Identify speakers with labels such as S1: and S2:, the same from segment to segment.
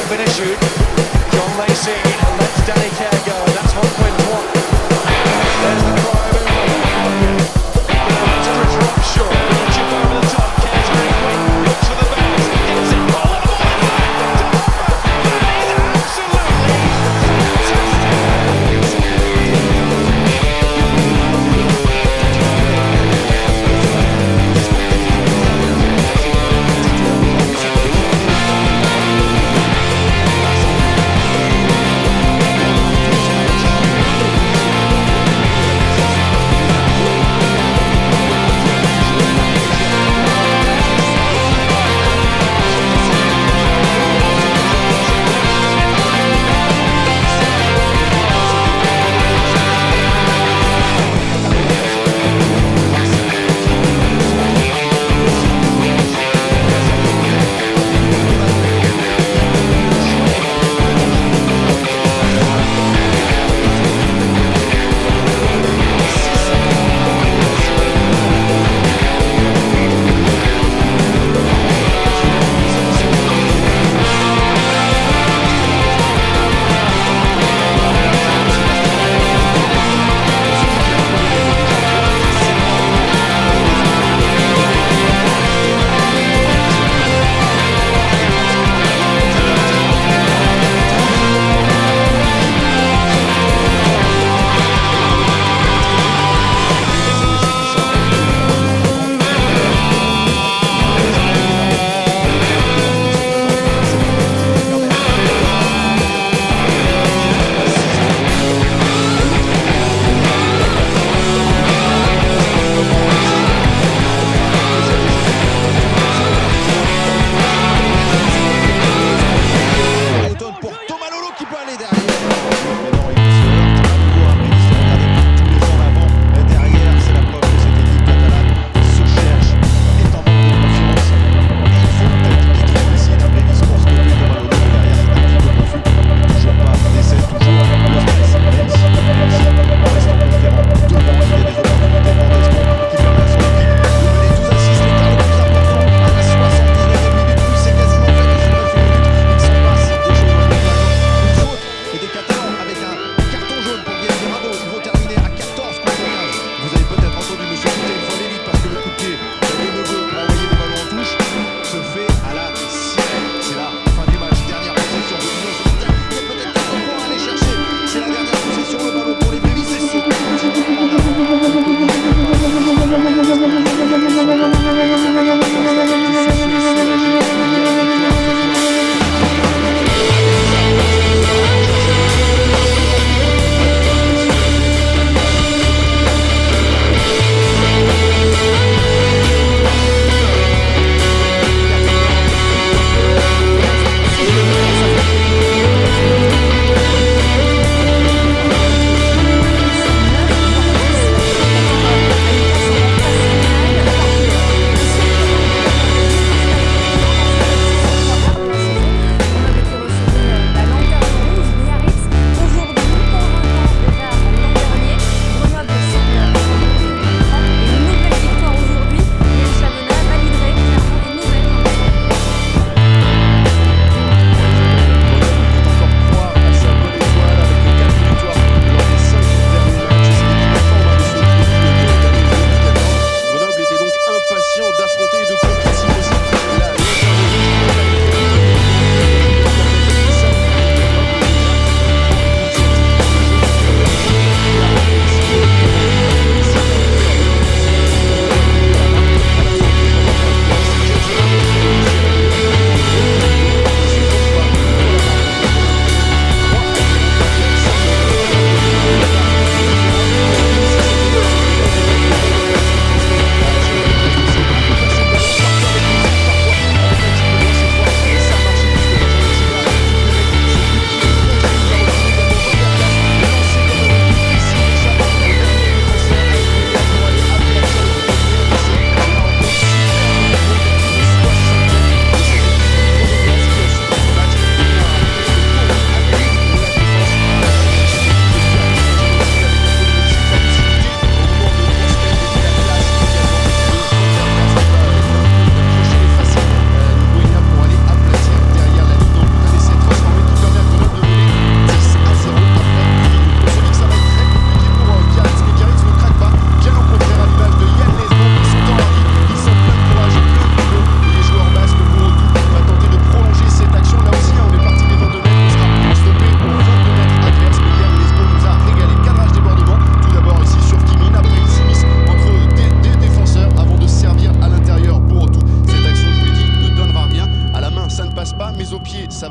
S1: Vinicius. John Lacey lets Danny Care go, and that's 1.1. There's the cry of everyone. After a drop shot, with a chip over the top, Care's very quick, looks for the bounce, gets it, oh, what a ball is that? That is absolutely fantastic.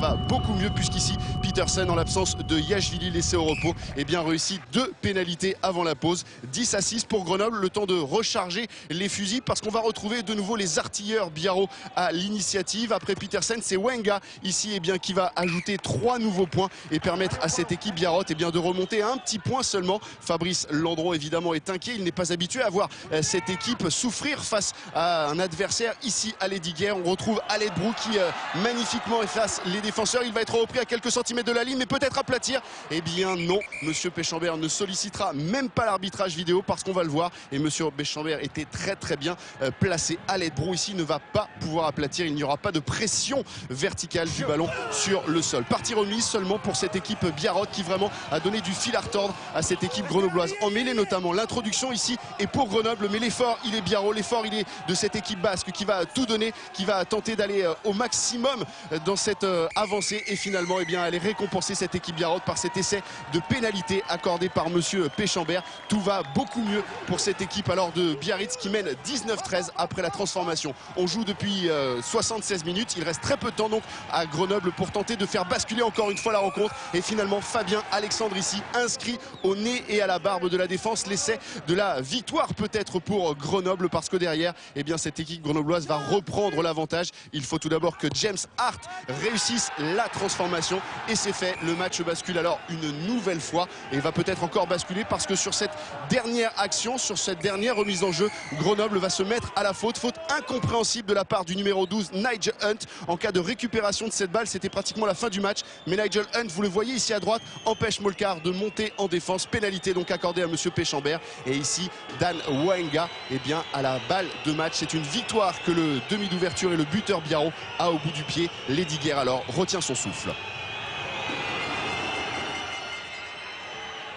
S2: va beaucoup mieux puisqu'ici, Petersen, en l'absence de Yachvili laissé au repos, eh bien réussit 2 pénalités avant la pause. 10-6 pour Grenoble, le temps de recharger les fusils parce qu'on va retrouver de nouveau les artilleurs biarro à l'initiative. Après Petersen, c'est Wenga ici eh bien, qui va ajouter 3 nouveaux points et permettre à cette équipe biarrote eh bien, de remonter à un petit point seulement. Fabrice Landreau évidemment est inquiet, il n'est pas habitué à voir cette équipe souffrir face à un adversaire ici à Lesdiguières. On retrouve Aledbrou qui magnifiquement efface les défenseurs. Il va être repris à quelques centimètres de la ligne, mais peut-être aplatir. Eh bien non, Monsieur Péchambert ne sollicitera même pas l'arbitrage vidéo parce qu'on va le voir. Et Monsieur Péchambert était très bien placé. Aledbrou ici ne va pas pouvoir aplatir. Il n'y aura pas de pression verticale du ballon sur le sol. Partie remise seulement pour cette équipe biarrote qui vraiment a donné du fil à retordre à cette équipe grenobloise. En mêlée notamment, l'introduction ici est pour Grenoble, mais l'effort il est biarro, l'effort il est de cette équipe basque qui va tout donner, qui va tenter d'aller au maximum dans cette avancée et finalement eh bien, elle est récompensée cette équipe biarrote par cet essai de pénalité accordé par Monsieur Péchambert. Tout va beaucoup mieux pour cette équipe alors de Biarritz qui mène 19-13 après la transformation. On joue depuis 76 minutes, il reste très peu de temps donc à Grenoble pour tenter de faire basculer encore une fois la rencontre et finalement Fabien Alexandre ici inscrit au nez et à la barbe de la défense l'essai de la victoire peut-être pour Grenoble parce que derrière eh bien, cette équipe grenobloise va reprendre l'avantage. Il faut tout d'abord que James Hart réussisse la transformation et c'est fait. Le match bascule alors une nouvelle fois et va peut-être encore basculer parce que sur cette dernière action, sur cette dernière remise en jeu, Grenoble va se mettre à la faute incompréhensible de la part du numéro 12 Nigel Hunt. En cas de récupération de cette balle, c'était pratiquement la fin du match, mais Nigel Hunt, vous le voyez ici à droite, empêche Molcar de monter en défense. Pénalité donc accordée à Monsieur Péchambert et ici Dan Wenga eh bien, à la balle de match. C'est une victoire que le demi d'ouverture et le buteur biarro a au bout du pied. Lesdiguières alors retient son souffle.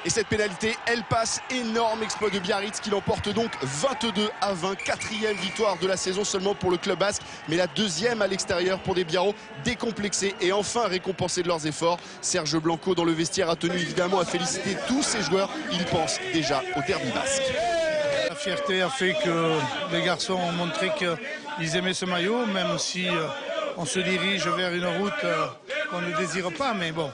S2: Et cette pénalité, elle passe. Énorme exploit de Biarritz qui l'emporte donc 22-20. 4e victoire de la saison seulement pour le club basque, mais la 2e à l'extérieur pour des biarros décomplexés et enfin récompensés de leurs efforts. Serge Blanco dans le vestiaire a tenu évidemment à féliciter tous ses joueurs. Il pense déjà au derby basque.
S3: La fierté a fait que les garçons ont montré qu'ils aimaient ce maillot, même si on se dirige vers une route qu'on ne désire pas, mais bon.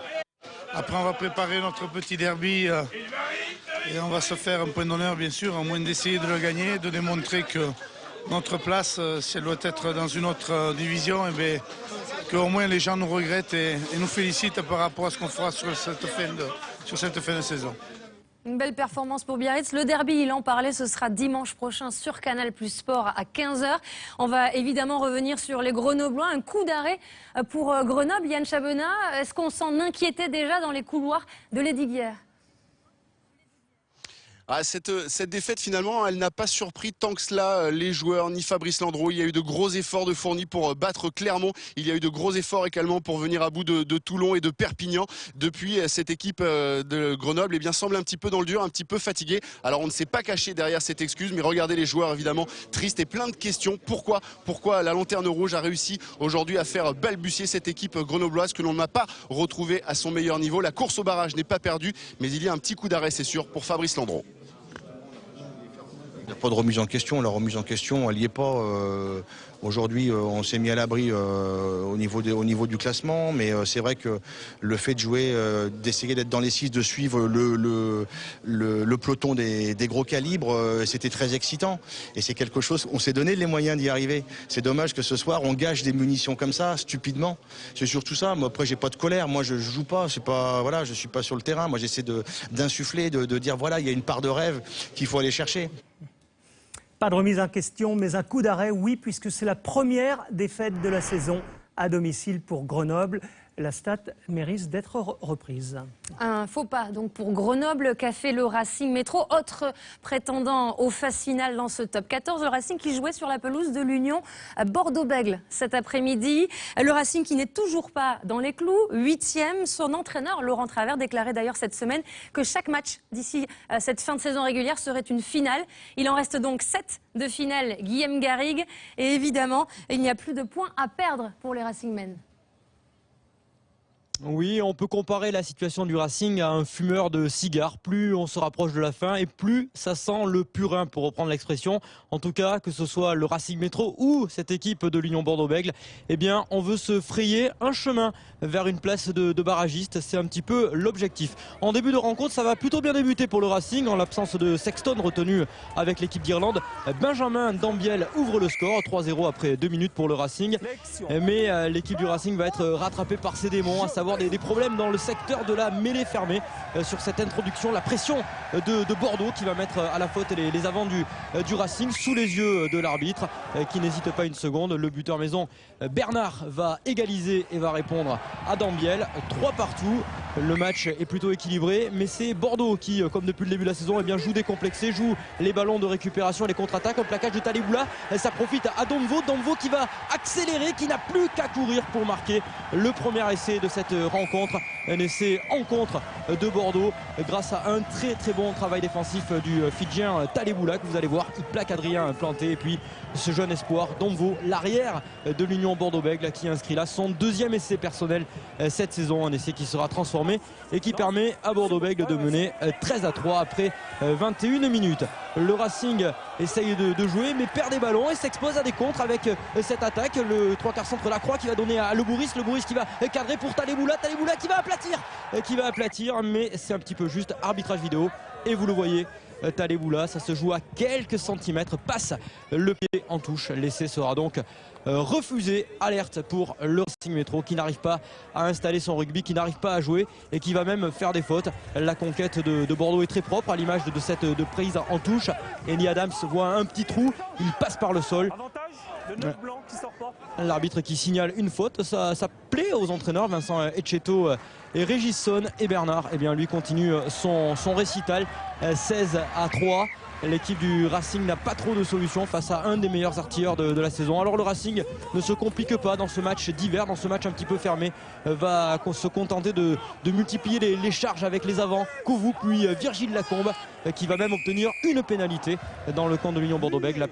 S3: Après, on va préparer notre petit derby et on va se faire un point d'honneur, bien sûr, au moins d'essayer de le gagner, de démontrer que notre place, si elle doit être dans une autre division, et qu'au moins les gens nous regrettent et nous félicitent par rapport à ce qu'on fera sur cette fin de saison.
S4: Une belle performance pour Biarritz. Le derby, il en parlait, ce sera dimanche prochain sur Canal Plus Sport à 15h. On va évidemment revenir sur les Grenoblois. Un coup d'arrêt pour Grenoble. Yann Chabenat, est-ce qu'on s'en inquiétait déjà dans les couloirs de Lesdiguières ?
S2: Cette défaite finalement elle n'a pas surpris tant que cela les joueurs ni Fabrice Landreau. Il y a eu de gros efforts de fournis pour battre Clermont. Il y a eu de gros efforts également pour venir à bout de Toulon et de Perpignan. Depuis cette équipe de Grenoble eh bien, semble un petit peu dans le dur, un petit peu fatiguée. Alors on ne s'est pas caché derrière cette excuse, mais regardez les joueurs évidemment tristes et plein de questions. Pourquoi la Lanterne Rouge a réussi aujourd'hui à faire balbutier cette équipe grenobloise que l'on n'a pas retrouvée à son meilleur niveau. La course au barrage n'est pas perdue, mais il y a un petit coup d'arrêt c'est sûr pour Fabrice Landreau.
S5: Il n'y a pas de remise en question. La remise en question, elle n'y est pas. Aujourd'hui, on s'est mis à l'abri au niveau du classement, mais c'est vrai que le fait de jouer, d'essayer d'être dans les 6, de suivre le peloton des gros calibres, c'était très excitant. Et c'est quelque chose, on s'est donné les moyens d'y arriver. C'est dommage que ce soir, on gâche des munitions comme ça, stupidement. C'est surtout ça. Moi, après, j'ai pas de colère. Moi, je joue pas. C'est pas, voilà, je suis pas sur le terrain. Moi, j'essaie d'insuffler, de dire, voilà, il y a une part de rêve qu'il faut aller chercher.
S6: Pas de remise en question, mais un coup d'arrêt, oui, puisque c'est la première défaite de la saison à domicile pour Grenoble. La stat mérite d'être reprise.
S4: Un faux pas donc pour Grenoble qu'a fait le Racing Métro, autre prétendant aux phases finales dans ce top 14. Le Racing qui jouait sur la pelouse de l'Union à Bordeaux-Bègles cet après-midi. Le Racing qui n'est toujours pas dans les clous, 8e. Son entraîneur, Laurent Travers, déclarait d'ailleurs cette semaine que chaque match d'ici cette fin de saison régulière serait une finale. Il en reste donc 7 de finale Guillaume Garrigue. Et évidemment, il n'y a plus de points à perdre pour les Racingmen.
S7: Oui, on peut comparer la situation du Racing à un fumeur de cigares. Plus on se rapproche de la fin et plus ça sent le purin, pour reprendre l'expression. En tout cas, que ce soit le Racing Métro ou cette équipe de l'Union Bordeaux-Bègles, eh bien, on veut se frayer un chemin vers une place de barragiste. C'est un petit peu l'objectif. En début de rencontre, ça va plutôt bien débuter pour le Racing, en l'absence de Sexton retenu avec l'équipe d'Irlande. Benjamin Dambiel ouvre le score, 3-0 après 2 minutes pour le Racing. Mais l'équipe du Racing va être rattrapée par ses démons, à savoir des problèmes dans le secteur de la mêlée fermée sur cette introduction. La pression de Bordeaux qui va mettre à la faute les avants du Racing sous les yeux de l'arbitre qui n'hésite pas une seconde. Le buteur maison Bernard va égaliser et va répondre à Dambiel. 3 partout. Le match est plutôt équilibré, mais c'est Bordeaux qui, comme depuis le début de la saison, eh bien, joue décomplexé, joue les ballons de récupération, les contre-attaques. Un plaquage de Taleboula, ça profite à Domvo qui va accélérer, qui n'a plus qu'à courir pour marquer le premier essai de cette rencontre. Un essai en contre de Bordeaux grâce à un très bon travail défensif du Fidjien Taleboula, que vous allez voir, il plaque Adrien Planté. Et puis ce jeune espoir Domvo, l'arrière de l'Union Bordeaux-Bègles, qui inscrit là son 2e essai personnel cette saison. Un essai qui sera transformé et qui permet à Bordeaux-Bègles de mener 13-3 après 21 minutes. Le Racing essaye de jouer mais perd des ballons et s'expose à des contres avec cette attaque. Le 3/4 centre Lacroix qui va donner à Le Bourris qui va cadrer pour Taleboula qui va aplatir, mais c'est un petit peu juste. Arbitrage vidéo et vous le voyez, Taleboula, ça se joue à quelques centimètres, passe le pied en touche. L'essai sera donc refusé. Alerte pour le Racing Métro qui n'arrive pas à installer son rugby, qui n'arrive pas à jouer et qui va même faire des fautes. La conquête de Bordeaux est très propre, à l'image de cette prise en touche. Eni Adams voit un petit trou, il passe par le sol. L'arbitre qui signale une faute, ça plaît aux entraîneurs Vincent Etcheto et Régisson. Et Bernard, eh bien, lui continue son récital. 16-3. L'équipe du Racing n'a pas trop de solutions face à un des meilleurs artilleurs de la saison. Alors le Racing ne se complique pas dans ce match d'hiver, dans ce match un petit peu fermé. Va se contenter de multiplier les charges avec les avants. Kouvou puis Virgile Lacombe qui va même obtenir une pénalité dans le camp de l'Union Bordeaux-Bègles.